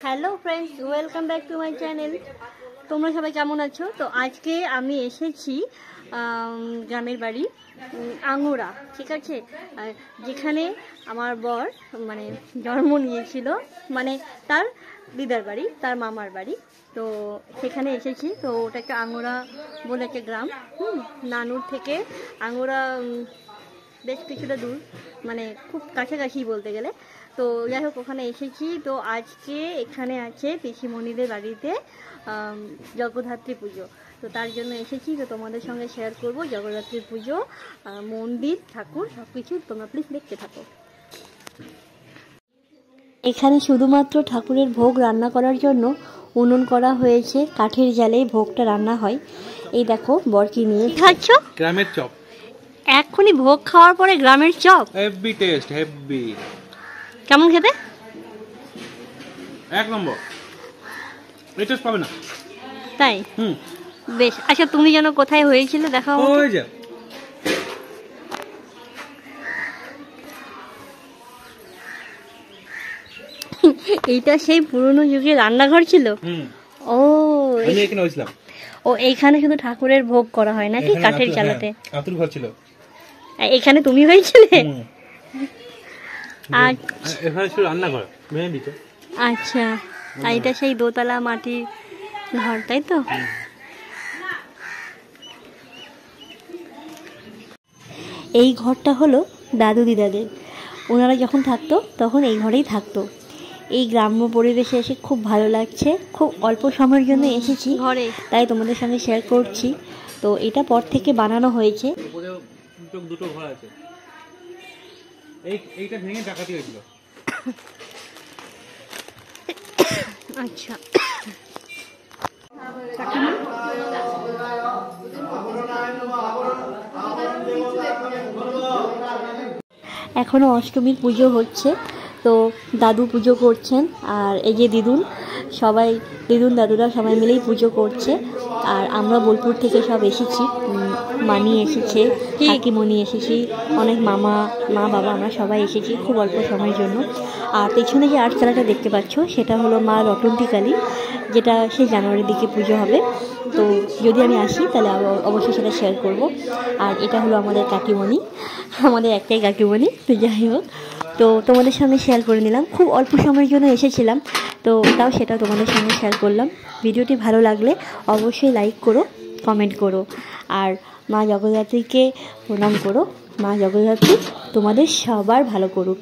Hello friends, welcome back to my channel. তোমরা সবাই কেমন আছো? তো আজকে আমি এসেছি গ্রামের বাড়ি আঙুরা, ঠিক আছে, যেখানে আমার বর মানে জন্ম নিয়েছিল, মানে তার দিদার বাড়ি, তার মামার বাড়ি। তো সেখানে এসেছি। তো ওটা একটা আঙুরা বলে একটা গ্রাম, নানুর থেকে আঙুরা বেশ কিছুটা দূর, মানে খুব কাছাকাছি বলতে গেলে। তো যাই হোক, ওখানে এসেছি। তো আজকে এখানে আছে পিসিমণিদের বাড়িতে জগদ্ধাত্রী পুজো, তো তার জন্য এসেছি। তো তোমাদের সঙ্গে শেয়ার করব জগদ্ধাত্রী পুজো, মন্দির, ঠাকুর, সব কিছু। তোমরা প্লিজ দেখতে থাকো। এখানে শুধুমাত্র ঠাকুরের ভোগ রান্না করার জন্য উনুন করা হয়েছে, কাঠের জালেই ভোগটা রান্না হয়। এই দেখো বর কি নিয়ে খাচ্ছ? গ্রামের চপ। এক্ষুনি ভোগ খাওয়ার পরে গ্রামের চপ? Heavy taste, heavy. কেমন খেতে? এক নম্বর। এই টেস্ট পাবে না। তাই? বেশ। আচ্ছা, তুমি যেন কোথায় হয়েছিল দেখাও। ওই যে এইটা সেই পুরনো যুগের রান্নাঘর ছিল। ও, আমি এখানে হইছিলাম। ও, এইখানে শুধু ঠাকুরের ভোগ করা হয় নাকি কাঠের চালাতে? আতুর ঘর ছিল। এখানে তুমি হয়েছিলে? এখানে ছিল রান্নাঘর, ভেঙে দিত। আচ্ছা, আর এটা সেই দোতলা মাটির ঘর, তাই তো? এই ঘরটা হলো দাদু দিদাদের। ওনারা যখন থাকতো তখন এই ঘরেই থাকতো। এই গ্রাম্য পরিবেশে এসে খুব ভালো লাগছে। খুব অল্প সময়ের জন্য এসেছি ঘরে, তাই তোমাদের সঙ্গে শেয়ার করছি। তো এটা পর থেকে বানানো হয়েছে। দুটো ঘর আছে। এইটা ভেঙে ডাকাতি হয়েছিল। আচ্ছা, এখনো অষ্টমীর পুজো হচ্ছে। তো দাদু পুজো করছেন, আর এই যে দিদুন, সবাই দিদুন দাদুরা সবাই মিলেই পুজো করছে। আর আমরা বোলপুর থেকে সব এসেছি, মানি এসেছে, কাকিমণি এসেছি, অনেক মা বাবা, আমরা সবাই এসেছি খুব অল্প সময়ের জন্য। আর পেছনে যে আটচালাটা দেখতে পাচ্ছ সেটা হলো মা রটন্তী কালী, যেটা সেই জানুয়ারির দিকে পুজো হবে। তো যদি আমি আসি তাহলে অবশ্যই সেটা শেয়ার করব। আর এটা হলো আমাদের কাকিমণি, আমাদের একটাই কাকিমণি। তো যাই হোক, তো তোমাদের সঙ্গে শেয়ার করে নিলাম। খুব অল্প সময়ের জন্য এসেছিলাম, তো তাও সেটা তোমাদের সঙ্গে শেয়ার করলাম। ভিডিওটি ভালো লাগলে অবশ্যই লাইক করো, কমেন্ট করো, আর মা জগদ্ধাত্রীকে প্রণাম করো। মা জগদ্ধাত্রী তোমাদের সবার ভালো করুক।